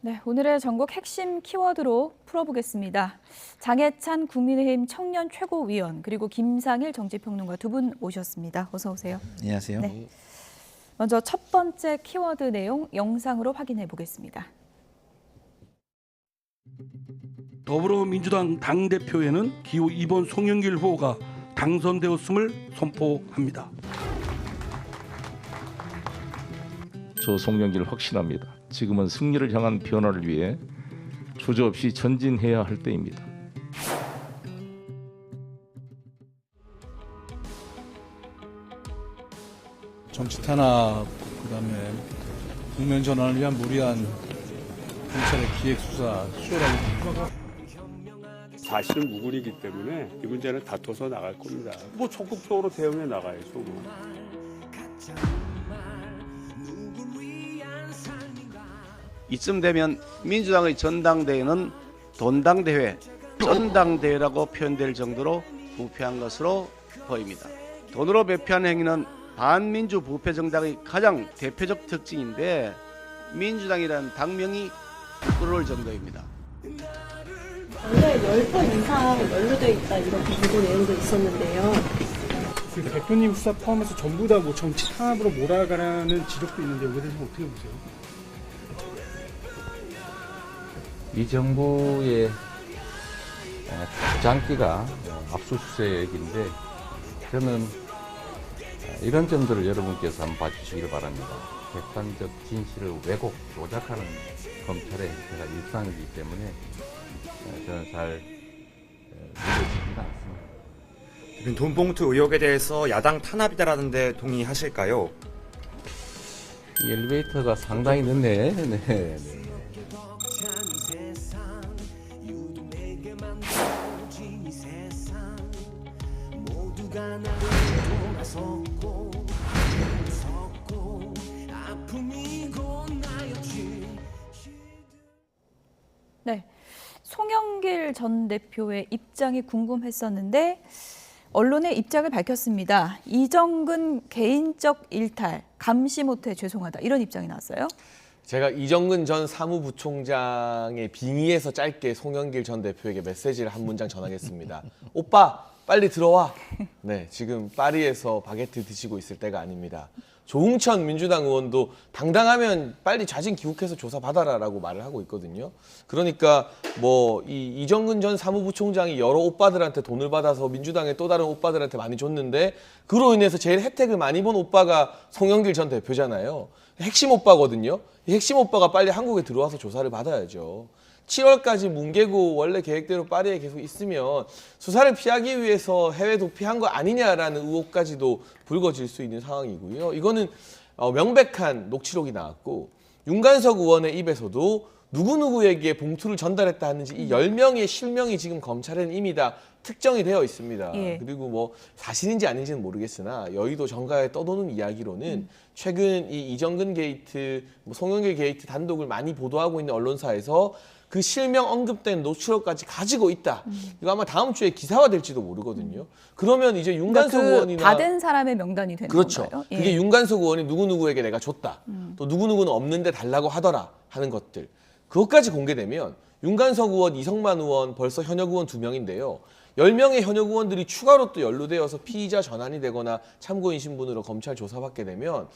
네, 오늘의 전국 핵심 키워드로 풀어보겠습니다. 장해찬 국민의힘 청년 최고위원 그리고 김상일 정치평론가 두 분 모셨습니다. 어서 오세요. 안녕하세요. 네. 먼저 첫 번째 키워드 내용 영상으로 확인해 보겠습니다. 더불어민주당 당대표에는 기호 2번 송영길 후보가 당선되었음을 선포합니다. 저 송영길 확신합니다. 지금은 승리를 향한 변화를 위해 주저없이 전진해야 할 때입니다. 정치 탄압, 그다음에 국면 전환을 위한 무리한 검찰의 기획 수사 수요라고 봅니다. 사실은 무근이기 때문에 이 문제는 다퉈서 나갈 겁니다. 뭐 적극적으로 대응해 나가야죠. 뭐. 이쯤 되면 민주당의 전당대회는 돈당대회, 전당대회라고 표현될 정도로 부패한 것으로 보입니다. 돈으로 배표한 행위는 반민주 부패 정당의 가장 대표적 특징인데 민주당이라는 당명이 부끄러울 정도입니다. 원래 10번 이상 연루돼 있다 이런 보도 내용도 있었는데요. 그 대표님 수사 포함해서 전부 다 뭐 정치 탄압으로 몰아가라는 지적도 있는데 여기에 대해서 어떻게 보세요? 이 정부의 장기가 압수수색인데 저는 이런 점들을 여러분께서 한번 봐주시길 바랍니다. 객관적 진실을 왜곡, 조작하는 검찰의 행태가 일상이기 때문에 저는 잘 믿어지지는 않습니다. 지금 돈봉투 의혹에 대해서 야당 탄압이다라는데 동의하실까요? 이 엘리베이터가 상당히 늦네. 네. 네, 송영길 전 대표의 입장이 궁금했었는데 언론의 입장을 밝혔습니다. 이정근 개인적 일탈, 감시 못해 죄송하다 이런 입장이 나왔어요. 제가 이정근 전 사무부총장의 빙의에서 짧게 송영길 전 대표에게 메시지를 한 문장 전하겠습니다. 오빠 빨리 들어와. 네, 지금 파리에서 바게트 드시고 있을 때가 아닙니다. 조응천 민주당 의원도 당당하면 빨리 자진 귀국해서 조사받아라라고 말을 하고 있거든요. 그러니까 뭐 이 이정근 전 사무부총장이 여러 오빠들한테 돈을 받아서 민주당의 또 다른 오빠들한테 많이 줬는데 그로 인해서 제일 혜택을 많이 본 오빠가 송영길 전 대표잖아요. 핵심 오빠거든요. 이 핵심 오빠가 빨리 한국에 들어와서 조사를 받아야죠. 7월까지 뭉개고 원래 계획대로 파리에 계속 있으면 수사를 피하기 위해서 해외 도피한 거 아니냐라는 의혹까지도 불거질 수 있는 상황이고요. 이거는 명백한 녹취록이 나왔고 윤관석 의원의 입에서도 누구누구에게 봉투를 전달했다 하는지 이 10명의 실명이 지금 검찰에는 이미 다 특정이 되어 있습니다. 예. 그리고 뭐 사실인지 아닌지는 모르겠으나 여의도 정가에 떠도는 이야기로는 최근 이 이정근 게이트, 송영길 게이트 단독을 많이 보도하고 있는 언론사에서 그 실명 언급된 노출록까지 가지고 있다. 이거 아마 다음 주에 기사화될지도 모르거든요. 그러면 이제 윤관석 그러니까 그 의원이나 받은 사람의 명단이 되는 그렇죠. 건가요? 예. 그게 윤관석 의원이 누구누구에게 내가 줬다. 또 누구누구는 없는데 달라고 하더라 하는 것들. 그것까지 공개되면 윤관석 의원, 이성만 의원, 벌써 현역 의원 2명인데요. 10명의 현역 의원들이 추가로 또 연루되어서 피의자 전환이 되거나 참고인 신분으로 검찰 조사받게 되면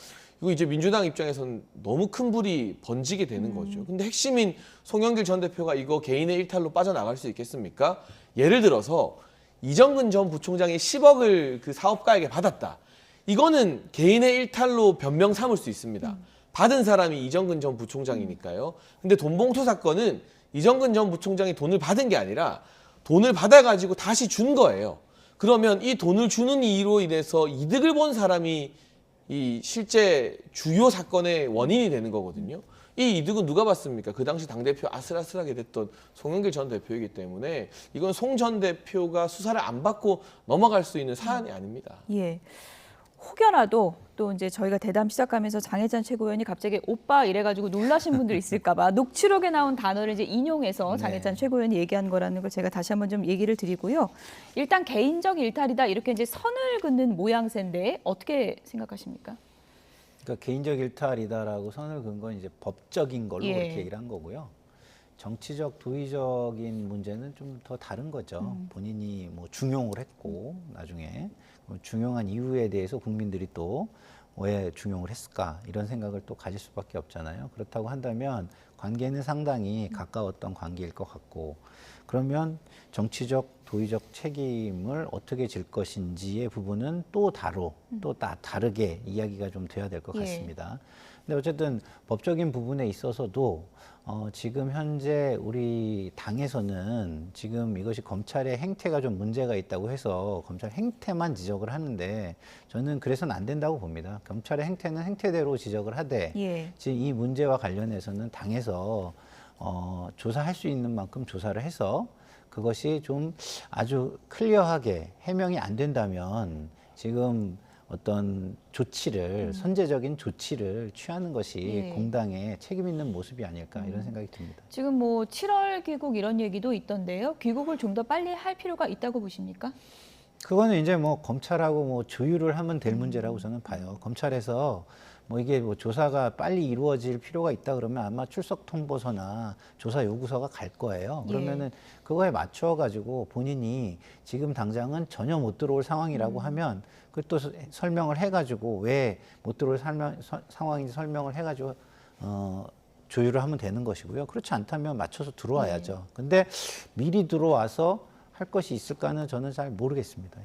이거 이제 민주당 입장에서는 너무 큰 불이 번지게 되는 거죠. 근데 핵심인 송영길 전 대표가 이거 개인의 일탈로 빠져나갈 수 있겠습니까? 예를 들어서 이정근 전 부총장이 10억을 그 사업가에게 받았다. 이거는 개인의 일탈로 변명 삼을 수 있습니다. 받은 사람이 이정근 전 부총장이니까요. 근데 돈봉투 사건은 이정근 전 부총장이 돈을 받은 게 아니라 돈을 받아가지고 다시 준 거예요. 그러면 이 돈을 주는 이유로 인해서 이득을 본 사람이 이 실제 주요 사건의 원인이 되는 거거든요. 이 이득은 누가 받습니까? 그 당시 당대표 아슬아슬하게 됐던 송영길 전 대표이기 때문에 이건 송 전 대표가 수사를 안 받고 넘어갈 수 있는 사안이 아닙니다. 예. 혹여라도 또 이제 저희가 대담 시작하면서 장해찬 최고위원이 갑자기 오빠 이래가지고 놀라신 분들 있을까봐 녹취록에 나온 단어를 이제 인용해서 장해찬 최고위원이 얘기한 거라는 걸 제가 다시 한번 좀 얘기를 드리고요. 일단 개인적 일탈이다 이렇게 이제 선을 긋는 모양새인데 어떻게 생각하십니까? 그러니까 개인적 일탈이다라고 선을 그은 건 이제 법적인 걸로 예. 그렇게 얘기를 한 거고요. 정치적 도의적인 문제는 좀 더 다른 거죠. 본인이 뭐 중용을 했고 나중에 중용한 이유에 대해서 국민들이 또 왜 중용을 했을까 이런 생각을 또 가질 수밖에 없잖아요. 그렇다고 한다면 관계는 상당히 가까웠던 관계일 것 같고, 그러면 정치적 도의적 책임을 어떻게 질 것인지의 부분은 또 다르게 이야기가 좀 돼야 될 것 같습니다. 근데 어쨌든 법적인 부분에 있어서도 지금 현재 우리 당에서는 지금 이것이 검찰의 행태가 좀 문제가 있다고 해서 검찰 행태만 지적을 하는데, 저는 그래서는 안 된다고 봅니다. 검찰의 행태는 행태대로 지적을 하되 지금 이 문제와 관련해서는 당에서 조사할 수 있는 만큼 조사를 해서 그것이 좀 아주 클리어하게 해명이 안 된다면 지금 어떤 조치를 선제적인 조치를 취하는 것이 공당의 책임 있는 모습이 아닐까 이런 생각이 듭니다. 지금 뭐 7월 귀국 이런 얘기도 있던데요. 귀국을 좀 더 빨리 할 필요가 있다고 보십니까? 그거는 이제 뭐 검찰하고 뭐 조율을 하면 될 문제라고 저는 봐요. 검찰에서 뭐 이게 뭐 조사가 빨리 이루어질 필요가 있다 그러면 아마 출석 통보서나 조사 요구서가 갈 거예요. 그러면은 그거에 맞춰 가지고 본인이 지금 당장은 전혀 못 들어올 상황이라고 하면 그것도 설명을 해 가지고 왜 못 들어올 상황인지 설명을 해 가지고 조율을 하면 되는 것이고요. 그렇지 않다면 맞춰서 들어와야죠. 근데 미리 들어와서 할 것이 있을까는 저는 잘 모르겠습니다.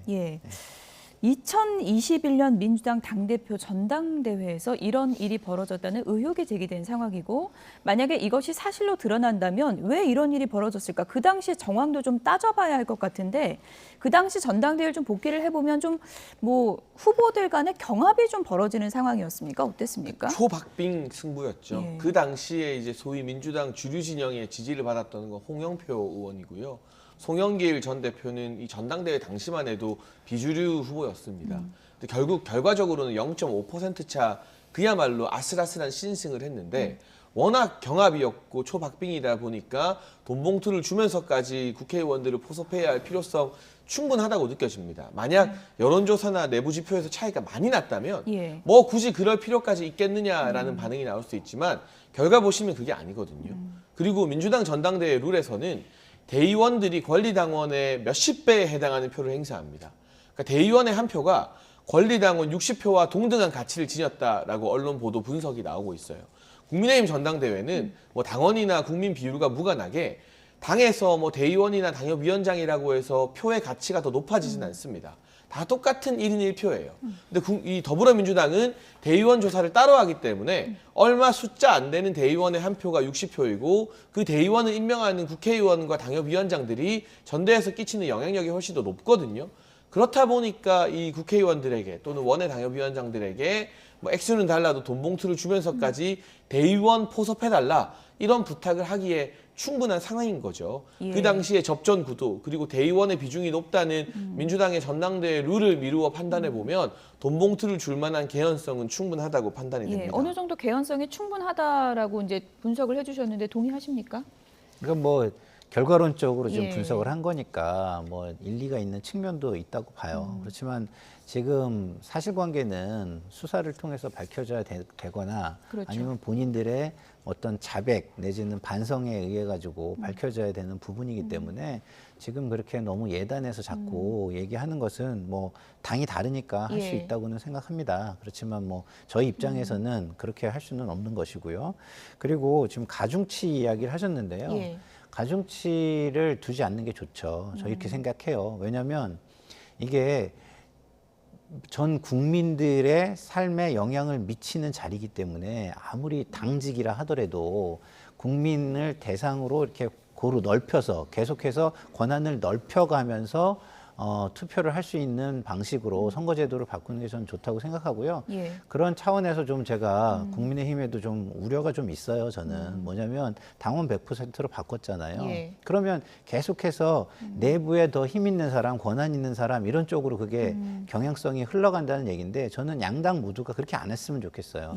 2021년 민주당 당대표 전당대회에서 이런 일이 벌어졌다는 의혹이 제기된 상황이고, 만약에 이것이 사실로 드러난다면 왜 이런 일이 벌어졌을까? 그 당시 정황도 좀 따져봐야 할 것 같은데, 그 당시 전당대회를 좀 복기를 해보면 좀 뭐 후보들 간의 경합이 좀 벌어지는 상황이었습니까? 어땠습니까? 초박빙 승부였죠. 그 당시에 이제 소위 민주당 주류 진영의 지지를 받았던 건 홍영표 의원이고요. 송영길 전 대표는 이 전당대회 당시만 해도 비주류 후보였습니다. 근데 결국 결과적으로는 0.5% 차 그야말로 아슬아슬한 신승을 했는데 워낙 경합이었고 초박빙이다 보니까 돈봉투를 주면서까지 국회의원들을 포섭해야 할 필요성 충분하다고 느껴집니다. 만약 여론조사나 내부 지표에서 차이가 많이 났다면 뭐 굳이 그럴 필요까지 있겠느냐라는 반응이 나올 수 있지만 결과 보시면 그게 아니거든요. 그리고 민주당 전당대회 룰에서는 대의원들이 권리당원의 몇십 배에 해당하는 표를 행사합니다. 그러니까 대의원의 한 표가 권리당원 60표와 동등한 가치를 지녔다라고 언론 보도 분석이 나오고 있어요. 국민의힘 전당대회는 뭐 당원이나 국민 비율과 무관하게 당에서 뭐 대의원이나 당협위원장이라고 해서 표의 가치가 더 높아지진 않습니다. 다 똑같은 1인 1표예요. 근데 이 더불어민주당은 대의원 조사를 따로 하기 때문에 얼마 숫자 안 되는 대의원의 한 표가 60표이고 그 대의원을 임명하는 국회의원과 당협위원장들이 전대에서 끼치는 영향력이 훨씬 더 높거든요. 그렇다 보니까 이 국회의원들에게 또는 원외 당협위원장들에게 뭐 액수는 달라도 돈봉투를 주면서까지 대의원 포섭해달라 이런 부탁을 하기에 충분한 상황인 거죠. 그 당시에 접전 구도 그리고 대의원의 비중이 높다는 민주당의 전당대회 룰을 미루어 판단해 보면 돈봉투를 줄 만한 개연성은 충분하다고 판단이 됩니다. 어느 정도 개연성이 충분하다라고 이제 분석을 해주셨는데 동의하십니까? 그러니까 뭐 결과론적으로 좀 분석을 한 거니까 뭐 일리가 있는 측면도 있다고 봐요. 그렇지만 지금 사실관계는 수사를 통해서 밝혀져야 되거나 아니면 본인들의 어떤 자백 내지는 반성에 의해 가지고 밝혀져야 되는 부분이기 때문에 지금 그렇게 너무 예단해서 자꾸 얘기하는 것은 뭐 당이 다르니까 할 수 있다고는 생각합니다. 그렇지만 뭐 저희 입장에서는 그렇게 할 수는 없는 것이고요. 그리고 지금 가중치 이야기를 하셨는데요. 가중치를 두지 않는 게 좋죠. 저 이렇게 생각해요. 왜냐하면 이게 전 국민들의 삶에 영향을 미치는 자리이기 때문에 아무리 당직이라 하더라도 국민을 대상으로 이렇게 고루 넓혀서 계속해서 권한을 넓혀가면서 투표를 할 수 있는 방식으로 선거제도를 바꾸는 게 저는 좋다고 생각하고요. 그런 차원에서 좀 제가 국민의힘에도 좀 우려가 좀 있어요. 저는 뭐냐면 당원 100%로 바꿨잖아요. 그러면 계속해서 내부에 더 힘 있는 사람, 권한 있는 사람 이런 쪽으로 그게 경향성이 흘러간다는 얘기인데 저는 양당 모두가 그렇게 안 했으면 좋겠어요.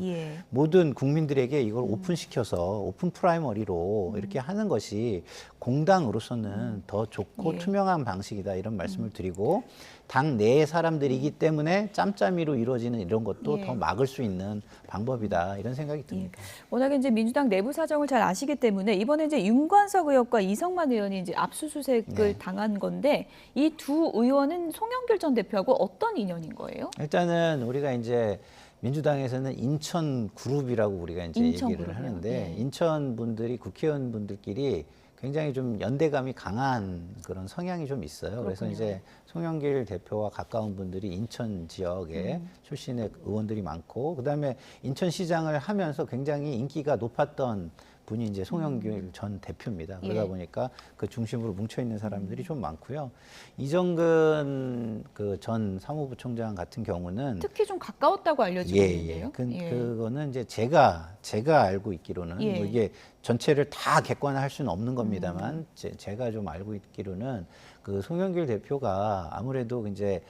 모든 국민들에게 이걸 오픈시켜서 오픈 프라이머리로 이렇게 하는 것이 공당으로서는 더 좋고 투명한 방식이다 이런 말씀을 말씀을 드리고 당 내의 사람들이기 때문에 짬짬이로 이루어지는 이런 것도 예. 더 막을 수 있는 방법이다 이런 생각이 듭니다. 워낙에 이제 민주당 내부 사정을 잘 아시기 때문에 이번에 이제 윤관석 의원과 이성만 의원이 이제 압수수색을 당한 건데 이 두 의원은 송영길 전 대표하고 어떤 인연인 거예요? 일단은 우리가 이제 민주당에서는 인천 그룹이라고 우리가 이제 인천 얘기를 그룹이요? 하는데 예. 인천 분들이 국회의원 분들끼리 굉장히 좀 연대감이 강한 그런 성향이 좀 있어요. 그래서 그렇군요. 이제 송영길 대표와 가까운 분들이 인천 지역에 출신의 의원들이 많고 그다음에 인천시장을 하면서 굉장히 인기가 높았던 분이 이제 송영길 전 대표입니다. 그러다 예. 보니까 그 중심으로 뭉쳐 있는 사람들이 좀 많고요. 이정근 그 전 사무부총장 같은 경우는 특히 좀 가까웠다고 알려지고 있는데요. 그거는 이제 제가 알고 있기로는 예. 뭐 이게 전체를 다 객관화할 수는 없는 겁니다만 제가 좀 알고 있기로는 그 송영길 대표가 아무래도 이제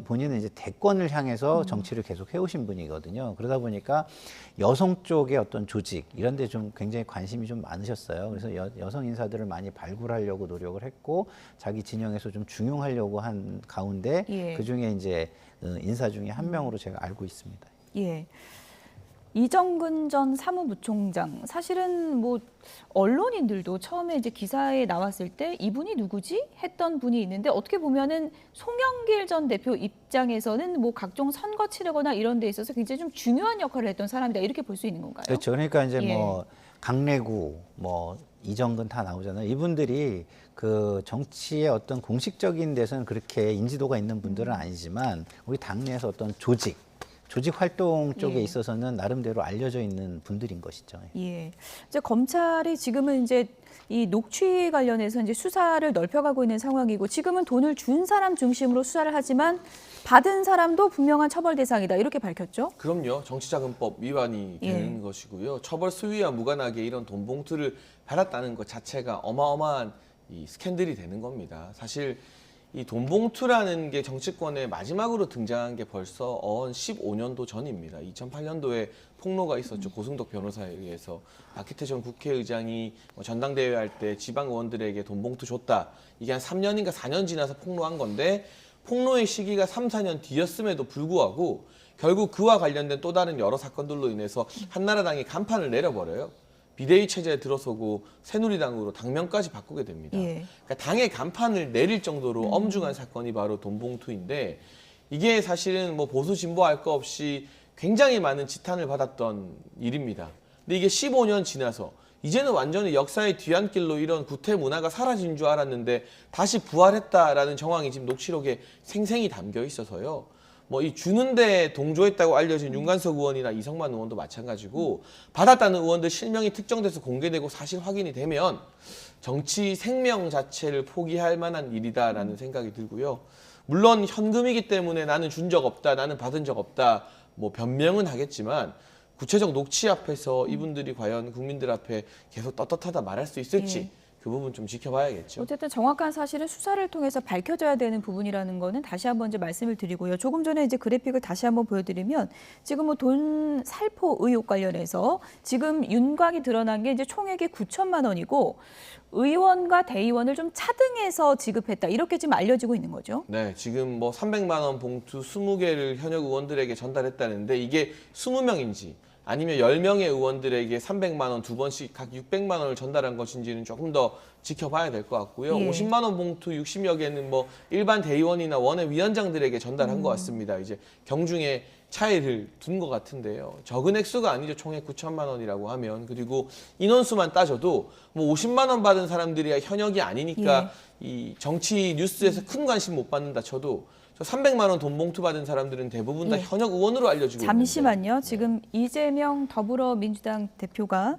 본인은 이제 대권을 향해서 정치를 계속 해오신 분이거든요. 그러다 보니까 여성 쪽의 어떤 조직 이런 데 좀 굉장히 관심이 좀 많으셨어요. 그래서 여성 인사들을 많이 발굴하려고 노력을 했고 자기 진영에서 좀 중용하려고 한 가운데 예. 그 중에 이제 인사 중에 한 명으로 제가 알고 있습니다. 예. 이정근 전 사무부총장 사실은 뭐 언론인들도 처음에 이제 기사에 나왔을 때 이분이 누구지 했던 분이 있는데 어떻게 보면은 송영길 전 대표 입장에서는 뭐 각종 선거 치르거나 이런 데 있어서 굉장히 좀 중요한 역할을 했던 사람이다 이렇게 볼 수 있는 건가요? 그렇죠. 그러니까 이제 예. 뭐 강래구 뭐 이정근 다 나오잖아요. 이분들이 그 정치의 어떤 공식적인 데서는 그렇게 인지도가 있는 분들은 아니지만 우리 당내에서 어떤 조직 활동 쪽에 예. 있어서는 나름대로 알려져 있는 분들인 것이죠. 예. 이제 검찰이 지금은 이제 이 녹취 관련해서 이제 수사를 넓혀가고 있는 상황이고 지금은 돈을 준 사람 중심으로 수사를 하지만 받은 사람도 분명한 처벌 대상이다 이렇게 밝혔죠. 그럼요. 정치자금법 위반이 되는 것이고요. 처벌 수위와 무관하게 이런 돈 봉투를 받았다는 것 자체가 어마어마한 이 스캔들이 되는 겁니다. 사실 이 돈 봉투라는 게 정치권에 마지막으로 등장한 게 벌써 15년도 전입니다. 2008년도에 폭로가 있었죠. 고승덕 변호사에 의해서 박희태 전 국회의장이 전당대회 할 때 지방 의원들에게 돈 봉투 줬다. 이게 한 3년인가 4년 지나서 폭로한 건데 폭로의 시기가 3, 4년 뒤였음에도 불구하고 결국 그와 관련된 또 다른 여러 사건들로 인해서 한나라당이 간판을 내려버려요. 비대위 체제에 들어서고 새누리당으로 당명까지 바꾸게 됩니다. 예. 그러니까 당의 간판을 내릴 정도로 엄중한 사건이 바로 돈봉투인데 이게 사실은 뭐 보수 진보 할 거 없이 굉장히 많은 지탄을 받았던 일입니다. 근데 이게 15년 지나서 이제는 완전히 역사의 뒤안길로 이런 구태 문화가 사라진 줄 알았는데 다시 부활했다라는 정황이 지금 녹취록에 생생히 담겨 있어서요. 뭐 이 주는데 동조했다고 알려진 윤관석 의원이나 이성만 의원도 마찬가지고 받았다는 의원들 실명이 특정돼서 공개되고 사실 확인이 되면 정치 생명 자체를 포기할 만한 일이다라는 생각이 들고요. 물론 현금이기 때문에 나는 준 적 없다, 나는 받은 적 없다, 뭐 변명은 하겠지만 구체적 녹취 앞에서 이분들이 과연 국민들 앞에 계속 떳떳하다 말할 수 있을지 그 부분 좀 지켜봐야겠죠. 어쨌든 정확한 사실은 수사를 통해서 밝혀져야 되는 부분이라는 거는 다시 한번 이제 말씀을 드리고요. 조금 전에 이제 그래픽을 다시 한번 보여드리면 지금 뭐 돈 살포 의혹 관련해서 지금 윤곽이 드러난 게 이제 총액이 9천만 원이고 의원과 대의원을 좀 차등해서 지급했다 이렇게 지금 알려지고 있는 거죠. 네, 지금 뭐 300만 원 봉투 20개를 현역 의원들에게 전달했다는데 이게 20명인지 아니면 10명의 의원들에게 300만 원 두 번씩 각 600만 원을 전달한 것인지는 조금 더 지켜봐야 될 것 같고요. 50만 원 봉투 60여 개는 뭐 일반 대의원이나 원외 위원장들에게 전달한 것 같습니다. 이제 경중에 차이를 둔 것 같은데요. 적은 액수가 아니죠. 총액 9천만 원이라고 하면. 그리고 인원수만 따져도 뭐 50만 원 받은 사람들이 현역이 아니니까 이 정치 뉴스에서 큰 관심 못 받는다 쳐도 저 300만 원 돈 봉투 받은 사람들은 대부분 다 현역 의원으로 알려지고 잠시만요. 있는데. 지금 이재명 더불어민주당 대표가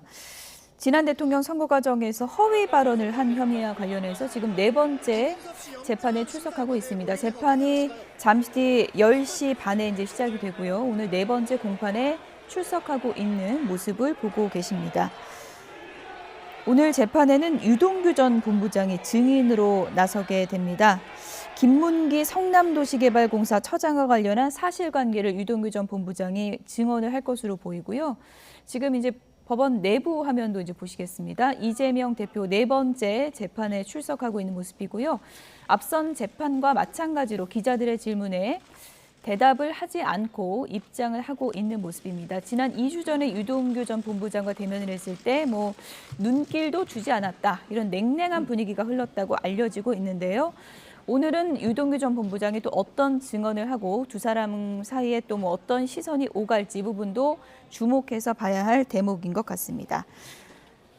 지난 대통령 선거 과정에서 허위 발언을 한 혐의와 관련해서 지금 4번째 재판에 출석하고 있습니다. 재판이 잠시 뒤 10시 반에 이제 시작이 되고요. 오늘 4번째 공판에 출석하고 있는 모습을 보고 계십니다. 오늘 재판에는 유동규 전 본부장이 증인으로 나서게 됩니다. 김문기 성남도시개발공사 처장과 관련한 사실관계를 유동규 전 본부장이 증언을 할 것으로 보이고요. 지금 이제 법원 내부 화면도 이제 보시겠습니다. 이재명 대표 4번째 재판에 출석하고 있는 모습이고요. 앞선 재판과 마찬가지로 기자들의 질문에 대답을 하지 않고 입장을 하고 있는 모습입니다. 지난 2주 전에 유동규 전 본부장과 대면을 했을 때 눈길도 주지 않았다. 이런 냉랭한 분위기가 흘렀다고 알려지고 있는데요. 오늘은 유동규 전 본부장이 또 어떤 증언을 하고 두 사람 사이에 또 어떤 시선이 오갈지 부분도 주목해서 봐야 할 대목인 것 같습니다.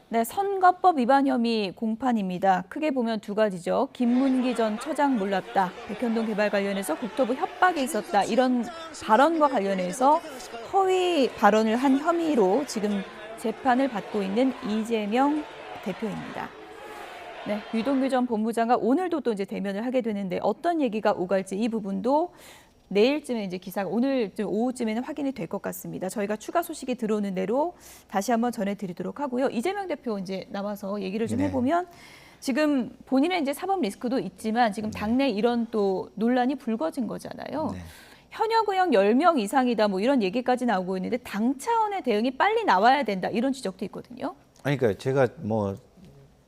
네, 선거법 위반 혐의 공판입니다. 크게 보면 두 가지죠. 김문기 전 처장 몰랐다. 백현동 개발 관련해서 국토부 협박이 있었다. 이런 발언과 관련해서 허위 발언을 한 혐의로 지금 재판을 받고 있는 이재명 대표입니다. 네, 유동규 전 본부장과 오늘도 또 이제 대면을 하게 되는데 어떤 얘기가 오갈지 이 부분도 내일쯤에 이제 기사가 오늘 오후쯤에는 확인이 될 것 같습니다. 저희가 추가 소식이 들어오는 대로 다시 한번 전해드리도록 하고요. 이재명 대표 이제 나와서 얘기를 좀 해보면 지금 본인의 이제 사법 리스크도 있지만 지금 당내 이런 또 논란이 불거진 거잖아요. 현역 의원 10명 이상이다 이런 얘기까지 나오고 있는데 당 차원의 대응이 빨리 나와야 된다 이런 지적도 있거든요. 아니, 그러니까 제가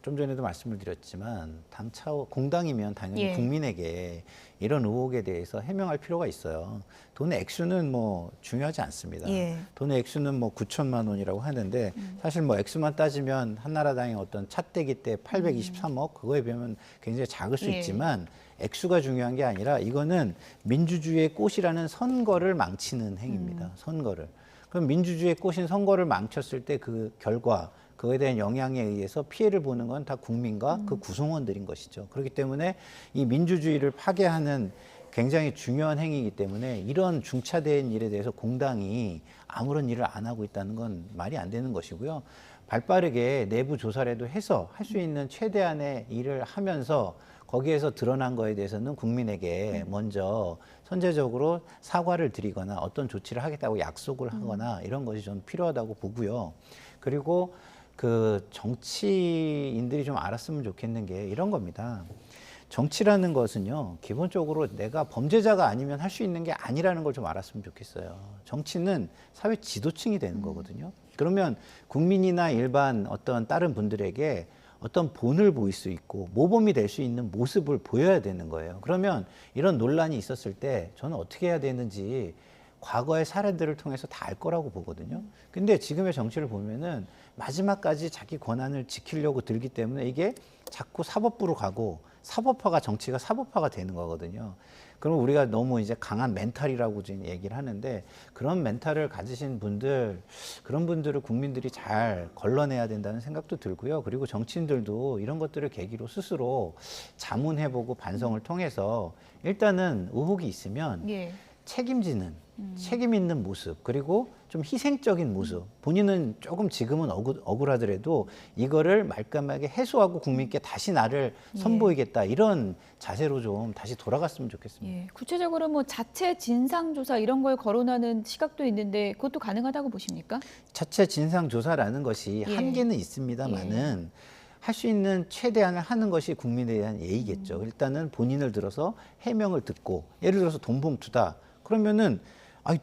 좀 전에도 말씀을 드렸지만 당 차원 공당이면 당연히 국민에게 이런 의혹에 대해서 해명할 필요가 있어요. 돈의 액수는 중요하지 않습니다. 돈의 액수는 9천만 원이라고 하는데 사실 액수만 따지면 한나라당의 어떤 차떼기 때 823억 그거에 비하면 굉장히 작을 수 있지만 액수가 중요한 게 아니라 이거는 민주주의의 꽃이라는 선거를 망치는 행위입니다. 선거를. 그럼 민주주의의 꽃인 선거를 망쳤을 때 그 결과 그에 대한 영향에 의해서 피해를 보는 건 다 국민과 그 구성원들인 것이죠. 그렇기 때문에 이 민주주의를 파괴하는 굉장히 중요한 행위이기 때문에 이런 중차대한 일에 대해서 공당이 아무런 일을 안 하고 있다는 건 말이 안 되는 것이고요. 발빠르게 내부 조사라도 해서 할 수 있는 최대한의 일을 하면서 거기에서 드러난 거에 대해서는 국민에게 먼저 선제적으로 사과를 드리거나 어떤 조치를 하겠다고 약속을 하거나 이런 것이 좀 필요하다고 보고요. 그리고 정치인들이 좀 알았으면 좋겠는 게 이런 겁니다. 정치라는 것은요, 기본적으로 내가 범죄자가 아니면 할 수 있는 게 아니라는 걸 좀 알았으면 좋겠어요. 정치는 사회 지도층이 되는 거거든요. 그러면 국민이나 일반 어떤 다른 분들에게 어떤 본을 보일 수 있고 모범이 될 수 있는 모습을 보여야 되는 거예요. 그러면 이런 논란이 있었을 때 저는 어떻게 해야 되는지 과거의 사례들을 통해서 다 알 거라고 보거든요. 근데 지금의 정치를 보면은 마지막까지 자기 권한을 지키려고 들기 때문에 이게 자꾸 사법부로 가고 사법화가 정치가 사법화가 되는 거거든요. 그럼 우리가 너무 이제 강한 멘탈이라고 지금 얘기를 하는데 그런 멘탈을 가지신 분들, 그런 분들을 국민들이 잘 걸러내야 된다는 생각도 들고요. 그리고 정치인들도 이런 것들을 계기로 스스로 자문해보고 반성을 통해서 일단은 의혹이 있으면 책임지는 책임 있는 모습, 그리고 좀 희생적인 모습, 본인은 조금 지금은 억울하더라도 이거를 말끔하게 해소하고 국민께 다시 나를 선보이겠다 이런 자세로 좀 다시 돌아갔으면 좋겠습니다. 구체적으로 자체 진상조사 이런 걸 거론하는 시각도 있는데 그것도 가능하다고 보십니까? 자체 진상조사라는 것이 한계는 있습니다만은 할 수 있는 최대한을 하는 것이 국민에 대한 예의겠죠. 일단은 본인을 들어서 해명을 듣고 예를 들어서 돈봉투다. 그러면은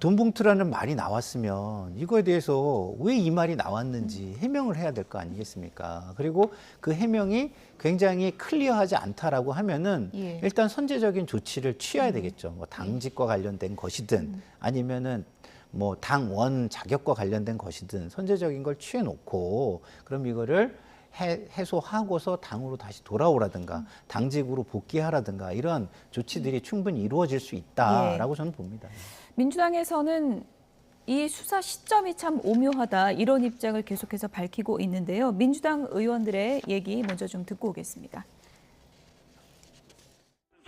돈 봉투라는 말이 나왔으면 이거에 대해서 왜 이 말이 나왔는지 해명을 해야 될 거 아니겠습니까? 그리고 그 해명이 굉장히 클리어하지 않다라고 하면은 일단 선제적인 조치를 취해야 되겠죠. 당직과 관련된 것이든 아니면은 당원 자격과 관련된 것이든 선제적인 걸 취해 놓고 그럼 이거를 해소하고서 당으로 다시 돌아오라든가 당직으로 복귀하라든가 이런 조치들이 충분히 이루어질 수 있다라고 저는 봅니다. 민주당에서는 이 수사 시점이 참 오묘하다 이런 입장을 계속해서 밝히고 있는데요. 민주당 의원들의 얘기 먼저 좀 듣고 오겠습니다.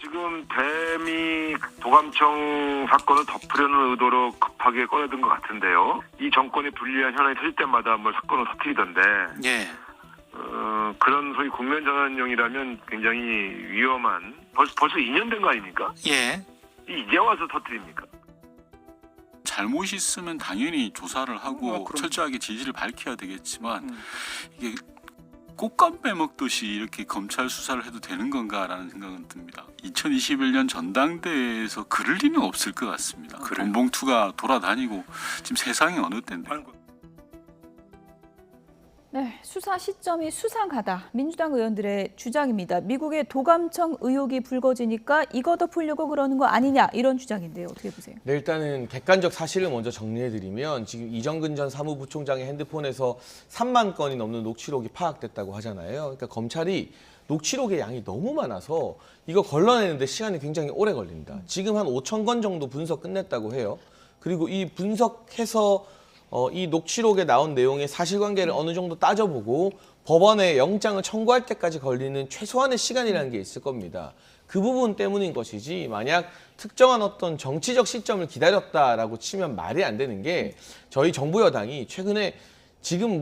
지금 대미 도감청 사건을 덮으려는 의도로 급하게 꺼내든 것 같은데요. 이 정권이 불리한 현안이 터질 때마다 사건을 터뜨리던데 그런 소위 국면 전환용이라면 굉장히 위험한 벌써 2년 된 거 아닙니까? 이제 와서 터뜨립니까? 잘못이 있으면 당연히 조사를 하고 철저하게 진실을 밝혀야 되겠지만 이게 꽃감 빼먹듯이 이렇게 검찰 수사를 해도 되는 건가라는 생각은 듭니다. 2021년 전당대회에서 그럴 리는 없을 것 같습니다. 돈봉투가 돌아다니고 지금 세상이 어느 때인데. 네, 수사 시점이 수상하다. 민주당 의원들의 주장입니다. 미국의 도감청 의혹이 불거지니까 이거 덮으려고 그러는 거 아니냐 이런 주장인데요. 어떻게 보세요? 네, 일단은 객관적 사실을 먼저 정리해드리면 지금 이정근 전 사무부총장의 핸드폰에서 3만 건이 넘는 녹취록이 파악됐다고 하잖아요. 그러니까 검찰이 녹취록의 양이 너무 많아서 이거 걸러내는데 시간이 굉장히 오래 걸립니다. 지금 한 5천 건 정도 분석 끝냈다고 해요. 그리고 이 분석해서 이 녹취록에 나온 내용의 사실관계를 어느 정도 따져보고 법원에 영장을 청구할 때까지 걸리는 최소한의 시간이라는 게 있을 겁니다. 그 부분 때문인 것이지 만약 특정한 어떤 정치적 시점을 기다렸다라고 치면 말이 안 되는 게 저희 정부 여당이 최근에 지금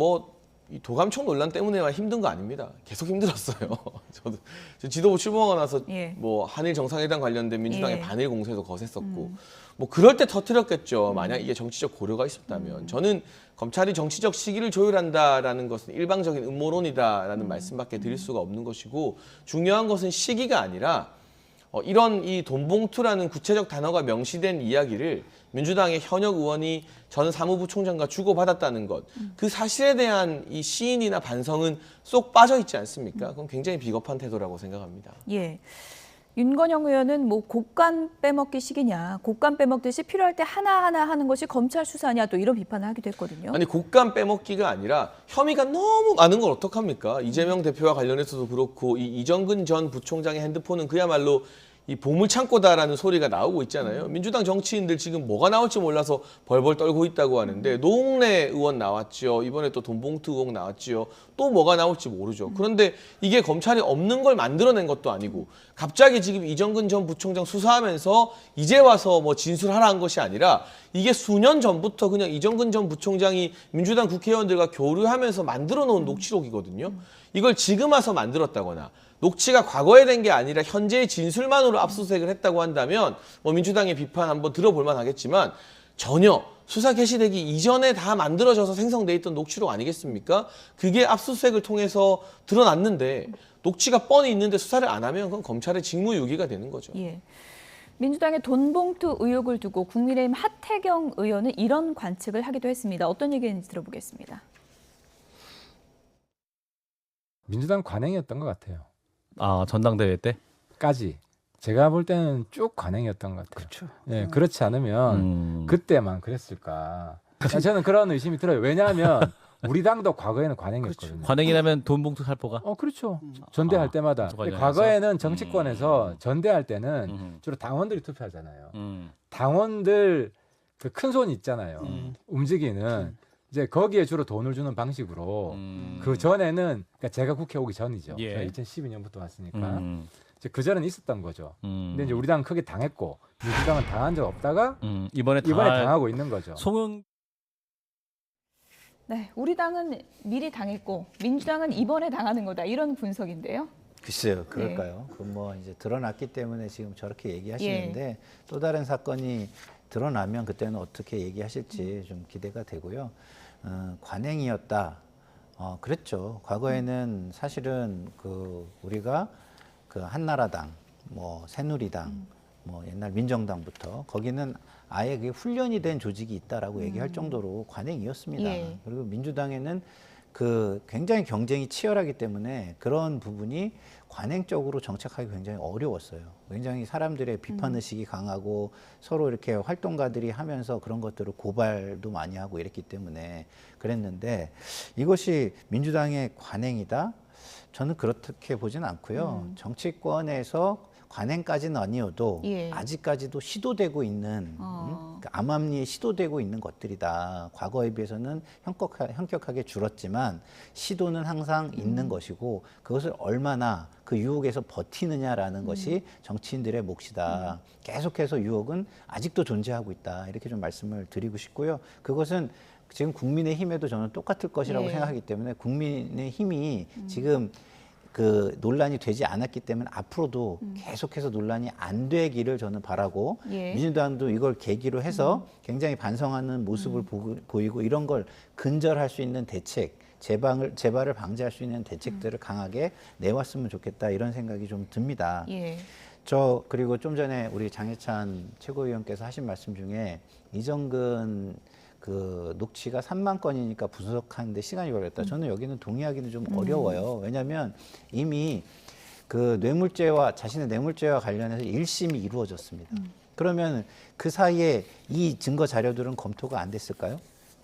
이 도감청 논란 때문에만 힘든 거 아닙니다. 계속 힘들었어요. 저도 지도부 출범하고 나서 한일 정상회담 관련된 민주당의 반일 공세도 거셌었고 그럴 때 터뜨렸겠죠. 만약 이게 정치적 고려가 있었다면. 저는 검찰이 정치적 시기를 조율한다라는 것은 일방적인 음모론이다라는 말씀밖에 드릴 수가 없는 것이고 중요한 것은 시기가 아니라 이런 이 돈봉투라는 구체적 단어가 명시된 이야기를 민주당의 현역 의원이 전 사무부 총장과 주고받았다는 것, 그 사실에 대한 이 시인이나 반성은 쏙 빠져 있지 않습니까? 그건 굉장히 비겁한 태도라고 생각합니다. 예. 윤건영 의원은 곡간 빼먹기 시기냐, 곡간 빼먹듯이 필요할 때 하나하나 하는 것이 검찰 수사냐, 또 이런 비판을 하기도 했거든요. 아니 곡간 빼먹기가 아니라 혐의가 너무 많은 걸 어떡합니까? 이재명 대표와 관련해서도 그렇고 이 이정근 전 부총장의 핸드폰은 그야말로 이 보물창고다라는 소리가 나오고 있잖아요. 민주당 정치인들 지금 뭐가 나올지 몰라서 벌벌 떨고 있다고 하는데 노웅래 의원 나왔죠. 이번에 또 돈봉투 의혹 나왔죠. 또 뭐가 나올지 모르죠. 그런데 이게 검찰이 없는 걸 만들어낸 것도 아니고 갑자기 지금 이정근 전 부총장 수사하면서 이제 와서 진술하라 한 것이 아니라 이게 수년 전부터 그냥 이정근 전 부총장이 민주당 국회의원들과 교류하면서 만들어 놓은 녹취록이거든요. 이걸 지금 와서 만들었다거나 녹취가 과거에 된 게 아니라 현재의 진술만으로 압수수색을 했다고 한다면 민주당의 비판 한번 들어볼 만하겠지만 전혀 수사 개시되기 이전에 다 만들어져서 생성돼 있던 녹취록 아니겠습니까? 그게 압수수색을 통해서 드러났는데 녹취가 뻔히 있는데 수사를 안 하면 그건 검찰의 직무유기가 되는 거죠. 예. 민주당의 돈봉투 의혹을 두고 국민의힘 하태경 의원은 이런 관측을 하기도 했습니다. 어떤 얘기인지 들어보겠습니다. 민주당 관행이었던 것 같아요. 아, 전당대회 때까지 제가 볼 때는 쭉 관행이었던 것 같아요. 그렇죠. 예, 그렇지 않으면 그때만 그랬을까? 저는 그런 의심이 들어요. 왜냐하면 우리 당도 과거에는 관행이었거든요. 관행이라면 돈봉투 살포가? 그렇죠. 전대할 때마다. 과거에는 정치권에서 전대할 때는 주로 당원들이 투표하잖아요. 당원들 그 큰 손이 있잖아요. 움직이는. 이제 거기에 주로 돈을 주는 방식으로 그 전에는 그러니까 제가 국회 오기 전이죠. 예. 2012년부터 왔으니까 이제 그 전에는 있었던 거죠. 근데 이제 우리 당은 크게 당했고 민주당은 당한 적 없다가 이번에 당하고 있는 거죠. 네, 우리 당은 미리 당했고 민주당은 이번에 당하는 거다 이런 분석인데요. 글쎄요, 그럴까요? 그 이제 드러났기 때문에 지금 저렇게 얘기하시는데 또 다른 사건이 드러나면 그때는 어떻게 얘기하실지 좀 기대가 되고요. 관행이었다. 그랬죠. 과거에는 사실은 우리가 한나라당, 새누리당, 옛날 민정당부터 거기는 아예 그게 훈련이 된 조직이 있다라고 얘기할 정도로 관행이었습니다. 예. 그리고 민주당에는 굉장히 경쟁이 치열하기 때문에 그런 부분이 관행적으로 정착하기 굉장히 어려웠어요. 굉장히 사람들의 비판의식이 강하고 서로 이렇게 활동가들이 하면서 그런 것들을 고발도 많이 하고 이랬기 때문에 그랬는데 이것이 민주당의 관행이다? 저는 그렇게 보진 않고요. 정치권에서 관행까지는 아니어도 아직까지도 시도되고 있는 암암리에 시도되고 있는 것들이다. 과거에 비해서는 현격하게 줄었지만 시도는 항상 있는 것이고 그것을 얼마나 그 유혹에서 버티느냐라는 것이 정치인들의 몫이다. 계속해서 유혹은 아직도 존재하고 있다. 이렇게 좀 말씀을 드리고 싶고요. 그것은 지금 국민의힘에도 저는 똑같을 것이라고 생각하기 때문에 국민의힘이 지금 논란이 되지 않았기 때문에 앞으로도 계속해서 논란이 안 되기를 저는 바라고 민주당도 이걸 계기로 해서 굉장히 반성하는 모습을 보이고 이런 걸 근절할 수 있는 대책, 재발을 방지할 수 있는 대책들을 강하게 내왔으면 좋겠다 이런 생각이 좀 듭니다. 그리고 좀 전에 우리 장해찬 최고위원께서 하신 말씀 중에 이정근 그 녹취가 3만 건이니까 분석하는데 시간이 걸렸다. 저는 여기는 동의하기는 좀 어려워요. 왜냐하면 이미 그 뇌물죄와 자신의 뇌물죄와 관련해서 1심이 이루어졌습니다. 그러면 그 사이에 이 증거 자료들은 검토가 안 됐을까요?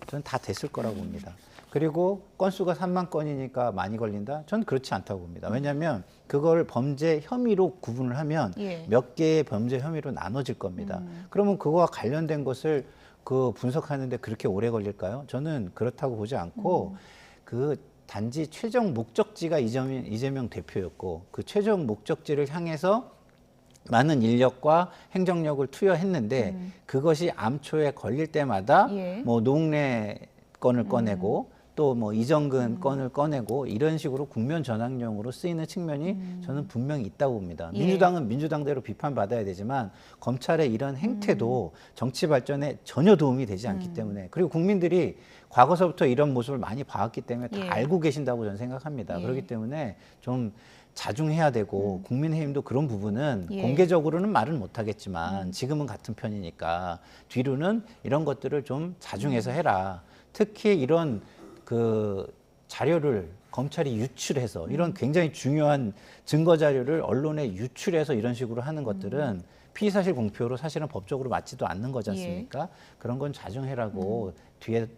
저는 다 됐을 거라고 봅니다. 그리고 건수가 3만 건이니까 많이 걸린다? 저는 그렇지 않다고 봅니다. 왜냐하면 그걸 범죄 혐의로 구분을 하면 예. 몇 개의 범죄 혐의로 나눠질 겁니다. 그러면 그거와 관련된 것을 그 분석하는데 그렇게 오래 걸릴까요? 저는 그렇다고 보지 않고 그 단지 최종 목적지가 이재명 대표였고 그 최종 목적지를 향해서 많은 인력과 행정력을 투여했는데 그것이 암초에 걸릴 때마다 예. 뭐 노웅래 건을 꺼내고 또 뭐 이정근 건을 꺼내고 이런 식으로 국면 전환용으로 쓰이는 측면이 저는 분명히 있다고 봅니다. 예. 민주당은 민주당대로 비판받아야 되지만 검찰의 이런 행태도 정치 발전에 전혀 도움이 되지 않기 때문에 그리고 국민들이 과거서부터 이런 모습을 많이 봐왔기 때문에 다 예. 알고 계신다고 저는 생각합니다. 예. 그렇기 때문에 좀 자중해야 되고 국민의힘도 그런 부분은 예. 공개적으로는 말은 못하겠지만 지금은 같은 편이니까 뒤로는 이런 것들을 좀 자중해서 해라. 특히 이런 그 자료를 검찰이 유출해서 이런 굉장히 중요한 증거 자료를 언론에 유출해서 이런 식으로 하는 것들은 피의사실 공표로 사실은 법적으로 맞지도 않는 거지 않습니까? 그런 건 자중해라고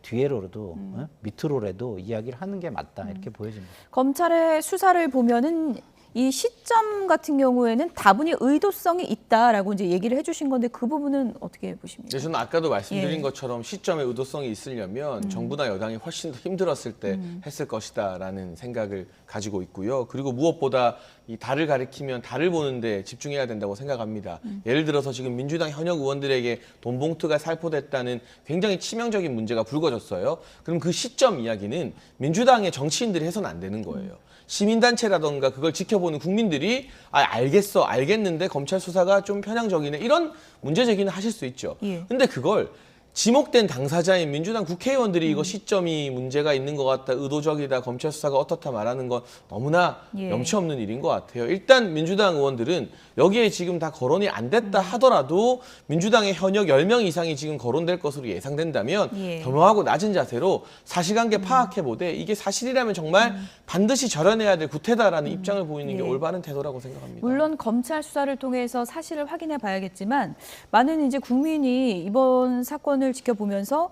뒤에로도 밑으로라도 이야기를 하는 게 맞다 이렇게 보여집니다. 검찰의 수사를 보면은 이 시점 같은 경우에는 다분히 의도성이 있다라고 이제 얘기를 해주신 건데 그 부분은 어떻게 보십니까? 네, 저는 아까도 말씀드린 예. 것처럼 시점에 의도성이 있으려면 정부나 여당이 훨씬 더 힘들었을 때 했을 것이다라는 생각을 가지고 있고요. 그리고 무엇보다 이 달을 가리키면 달을 보는데 집중해야 된다고 생각합니다. 예를 들어서 지금 민주당 현역 의원들에게 돈 봉투가 살포됐다는 굉장히 치명적인 문제가 불거졌어요. 그럼 그 시점 이야기는 민주당의 정치인들이 해서는 안 되는 거예요. 시민단체라던가 그걸 지켜보는 국민들이 알겠어, 알겠는데 검찰 수사가 좀 편향적이네 이런 문제 제기는 하실 수 있죠. 예. 근데 그걸 지목된 당사자인 민주당 국회의원들이 이거 시점이 문제가 있는 것 같다, 의도적이다, 검찰 수사가 어떻다 말하는 건 너무나 예. 염치 없는 일인 것 같아요. 일단 민주당 의원들은 여기에 지금 다 거론이 안 됐다 하더라도 민주당의 현역 10명 이상이 지금 거론될 것으로 예상된다면 예. 겸허하고 낮은 자세로 사실관계 파악해보되 이게 사실이라면 정말 반드시 절연해야 될 구태다라는 입장을 보이는 게 예. 올바른 태도라고 생각합니다. 물론 검찰 수사를 통해서 사실을 확인해 봐야겠지만 많은 이제 국민이 이번 사건을 지켜보면서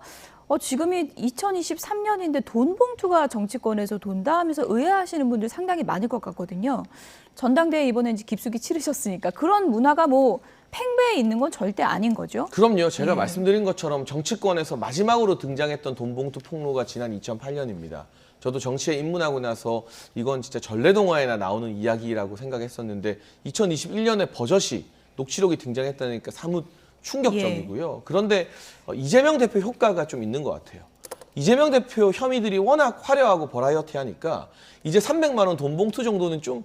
지금이 2023년인데 돈 봉투가 정치권에서 돈다 하면서 의아하시는 분들 상당히 많을 것 같거든요. 전당대회 이번에 이제 깊숙이 치르셨으니까 그런 문화가 뭐 팽배해 있는 건 절대 아닌 거죠. 그럼요. 제가 예. 말씀드린 것처럼 정치권에서 마지막으로 등장했던 돈 봉투 폭로가 지난 2008년입니다. 저도 정치에 입문하고 나서 이건 진짜 전래동화에나 나오는 이야기라고 생각했었는데 2021년에 버젓이 녹취록이 등장했다니까 사뭇 충격적이고요. 그런데 이재명 대표 효과가 좀 있는 것 같아요. 이재명 대표 혐의들이 워낙 화려하고 버라이어티하니까 이제 300만 원 돈 봉투 정도는 좀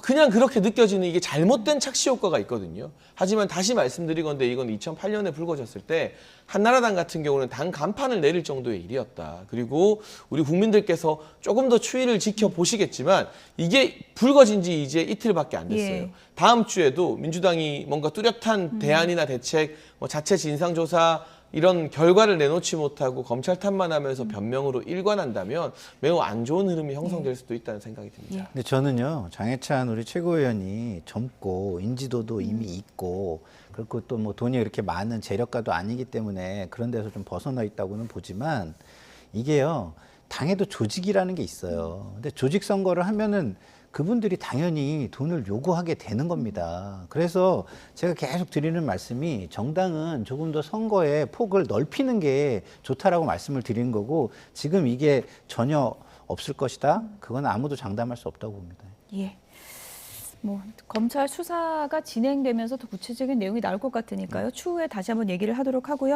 그냥 그렇게 느껴지는 이게 잘못된 착시 효과가 있거든요. 하지만 다시 말씀드리건데 이건 2008년에 불거졌을 때 한나라당 같은 경우는 당 간판을 내릴 정도의 일이었다. 그리고 우리 국민들께서 조금 더 추이를 지켜보시겠지만 이게 불거진 지 이제 이틀밖에 안 됐어요. 예. 다음 주에도 민주당이 뭔가 뚜렷한 대안이나 대책, 자체 진상조사 이런 결과를 내놓지 못하고 검찰 탓만 하면서 변명으로 일관한다면 매우 안 좋은 흐름이 형성될 수도 있다는 생각이 듭니다. 근데 저는요, 장해찬 우리 최고위원이 젊고 인지도도 이미 있고 그리고 또 뭐 돈이 이렇게 많은 재력가도 아니기 때문에 그런 데서 좀 벗어나 있다고는 보지만 이게요, 당에도 조직이라는 게 있어요. 근데 조직 선거를 하면은 그분들이 당연히 돈을 요구하게 되는 겁니다. 그래서 제가 계속 드리는 말씀이 정당은 조금 더 선거의 폭을 넓히는 게 좋다라고 말씀을 드리는 거고 지금 이게 전혀 없을 것이다. 그건 아무도 장담할 수 없다고 봅니다. 예. 뭐 검찰 수사가 진행되면서 더 구체적인 내용이 나올 것 같으니까요. 추후에 다시 한번 얘기를 하도록 하고요.